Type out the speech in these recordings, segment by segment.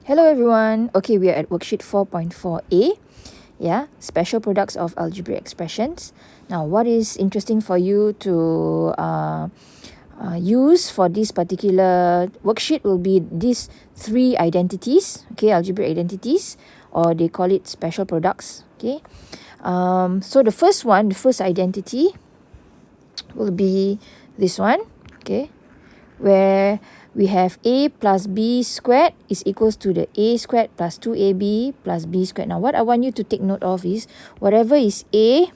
Hello everyone. Okay, we are at worksheet 4.4a. Yeah, special products of algebraic expressions. Now, what is interesting for you to use for this particular worksheet will be these three identities. Okay, algebraic identities, or they call it special products. Okay, so the first identity will be this one. Okay, where we have a plus b squared is equals to the a squared plus 2ab plus b squared. Now, what I want you to take note of is whatever is a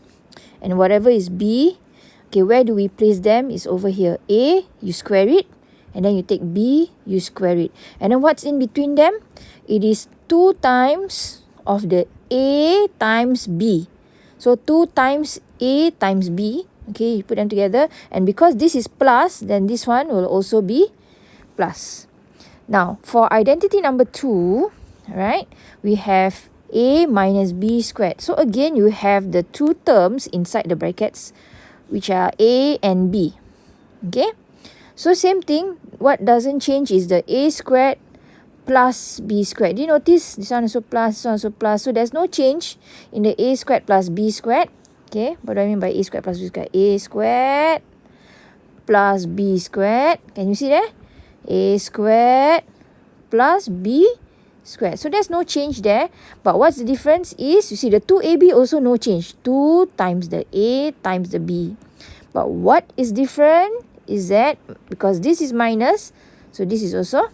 and whatever is b, okay, where do we place them is over here. A, you square it, and then you take b, you square it. And then what's in between them? It is 2 times of the a times b. So 2 times a times b. Okay, you put them together, and because this is plus, then this one will also be plus. Now, for identity number 2, right, we have a minus b squared. So again, you have the two terms inside the brackets, which are a and b. Okay, so same thing, what doesn't change is the a squared plus b squared. Do you notice this one also plus, this one also plus? So there's no change in the a squared plus b squared. Okay, what do I mean by a squared plus b squared? A squared plus b squared. Can you see there? A squared plus b squared. So there's no change there. But what's the difference is, you see the 2ab also no change. 2 times the a times the b. But what is different is that because this is minus, so this is also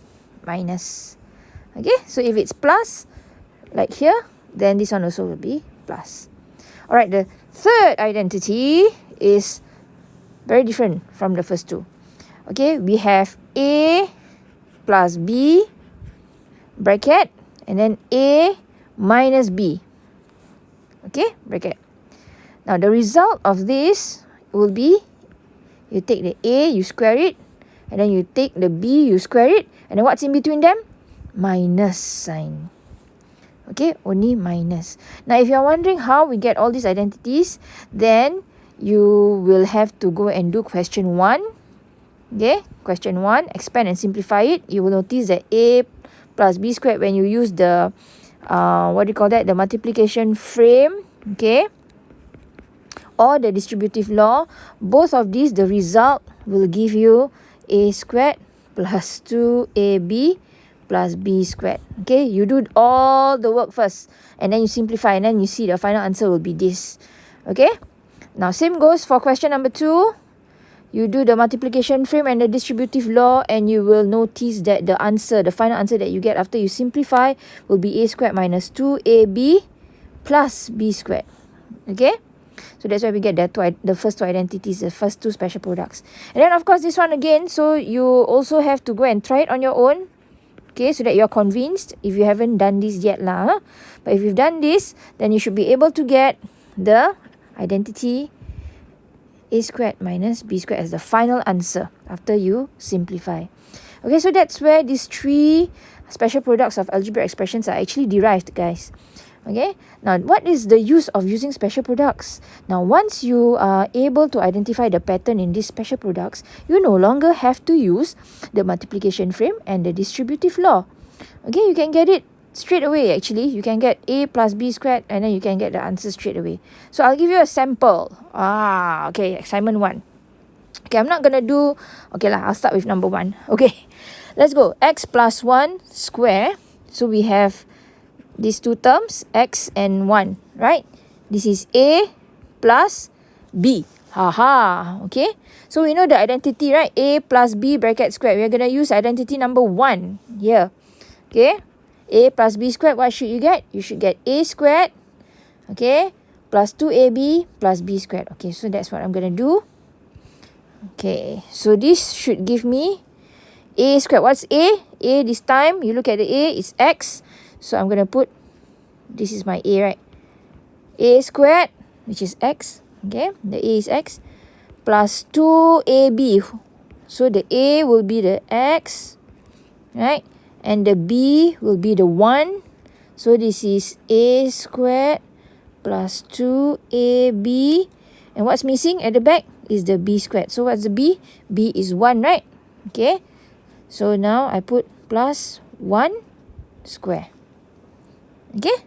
minus. Okay, so if it's plus, like here, then this one also will be plus. Alright, the third identity is very different from the first two. Okay, we have a plus b bracket and then a minus b. Okay, bracket. Now, the result of this will be, you take the a, you square it, and then you take the b, you square it, and then what's in between them? Minus sign. Okay, only minus. Now, if you're wondering how we get all these identities, then you will have to go and do question 1. Okay, question 1, expand and simplify it. You will notice that a plus b squared, when you use the, the multiplication frame, okay, or the distributive law, both of these, the result will give you a squared plus 2ab plus b squared. Okay, you do all the work first, and then you simplify, and then you see the final answer will be this. Okay, now same goes for question number 2. You do the multiplication frame and the distributive law, and you will notice that the answer, the final answer that you get after you simplify will be a squared minus 2ab plus b squared. Okay, so that's why we get the first two identities, the first two special products. And then of course this one again, so you also have to go and try it on your own. Okay, so that you're convinced, if you haven't done this yet lah. But if you've done this, then you should be able to get the identity a squared minus b squared as the final answer after you simplify. Okay, so that's where these three special products of algebraic expressions are actually derived, guys. Okay, now what is the use of using special products? Now, once you are able to identify the pattern in these special products, you no longer have to use the multiplication frame and the distributive law. Okay, you can get it straight away. Actually, you can get a plus b squared, and then you can get the answer straight away. So I'll give you a sample. Okay, assignment 1. Okay, I'm not gonna do, okay lah, I'll start with number 1. Okay, let's go. X plus 1 square. So we have these two terms, x and 1, right? This is a plus b. Okay, so we know the identity, right? A plus b bracket squared. We're gonna use identity number 1 here. Okay, a plus b squared, what should you get? You should get a squared, okay, plus 2ab plus b squared. Okay, so that's what I'm going to do. Okay, so this should give me a squared. What's a? A this time, you look at the a, it's x. So I'm going to put, this is my a, right? A squared, which is x, okay, the a is x, plus 2ab. So the a will be the x, right? And the b will be the 1. So this is a squared plus 2ab. And what's missing at the back is the b squared. So what's the b? B is 1, right? Okay. So now I put plus 1 square. Okay?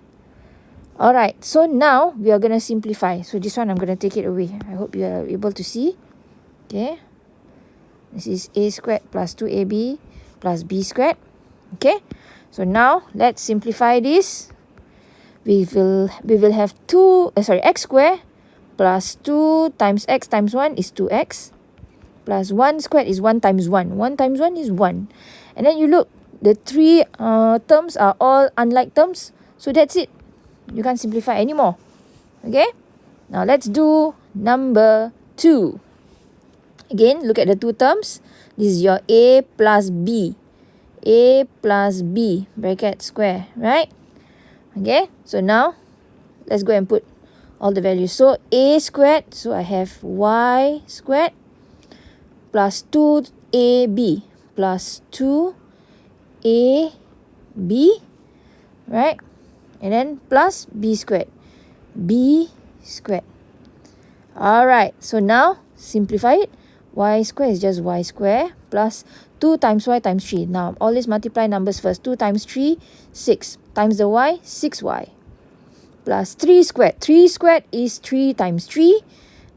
Alright, so now we are going to simplify. So this one I'm going to take it away. I hope you are able to see. Okay? This is a squared plus 2ab plus b squared. Okay? So now let's simplify this. We will have x squared plus 2 times x times 1 is 2x. Plus 1 squared is 1 times 1. 1 times 1 is 1. And then you look, the three terms are all unlike terms. So that's it. You can't simplify anymore. Okay? Now let's do number 2. Again, look at the two terms. This is your a plus b. A plus b, bracket square, right? Okay? So now, let's go and put all the values. So a squared, so I have y squared plus 2ab plus 2ab, right? And then plus b squared. B squared. Alright, so now simplify it. Y squared is just y squared plus 2 times y times 3. Now, always multiply numbers first. 2 times 3, 6. Times the y, 6y. Plus 3 squared. 3 squared is 3 times 3,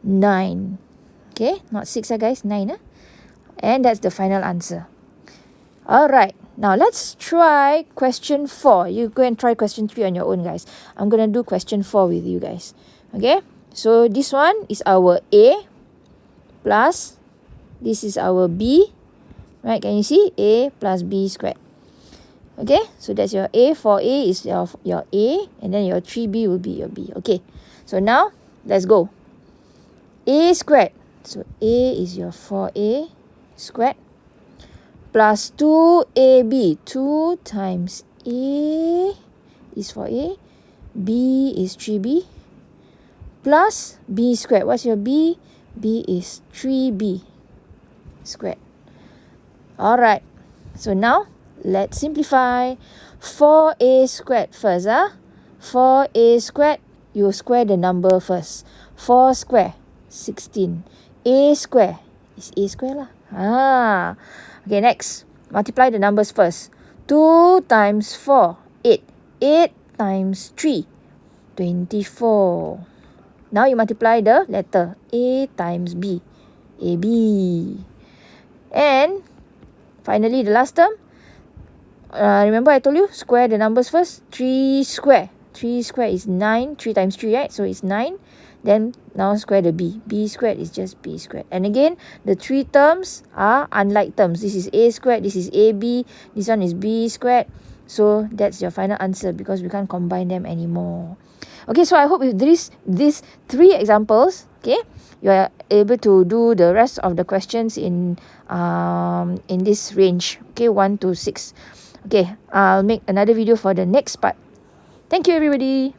9. Okay, not 6 guys, 9. And that's the final answer. Alright, now let's try question 4. You go and try question 3 on your own, guys. I'm going to do question 4 with you guys. Okay, so this one is our A plus, this is our B. Right, can you see? A plus B squared. Okay, so that's your A. 4A is your A. And then your 3B will be your B. Okay, so now let's go. A squared. So A is your 4A squared. Plus 2AB. 2 times A is 4A. B is 3B. Plus B squared. What's your B? B is 3B squared. Alright, so now let's simplify. 4a squared first. 4a squared, you square the number first. 4 square, 16. A square is a square lah. Okay, next. Multiply the numbers first. 2 times 4, 8. 8 times 3, 24. Now you multiply the letter. A times B. AB. And finally, the last term. Remember I told you, square the numbers first. 3 square. 3 square is 9. 3 times 3, right? So it's 9. Then now square the B. B squared is just B squared. And again, the three terms are unlike terms. This is A squared. This is AB. This one is B squared. So that's your final answer because we can't combine them anymore. Okay, so I hope with these 3 examples, okay, you are able to do the rest of the questions in this range. Okay, 1 to 6. Okay, I'll make another video for the next part. Thank you, everybody.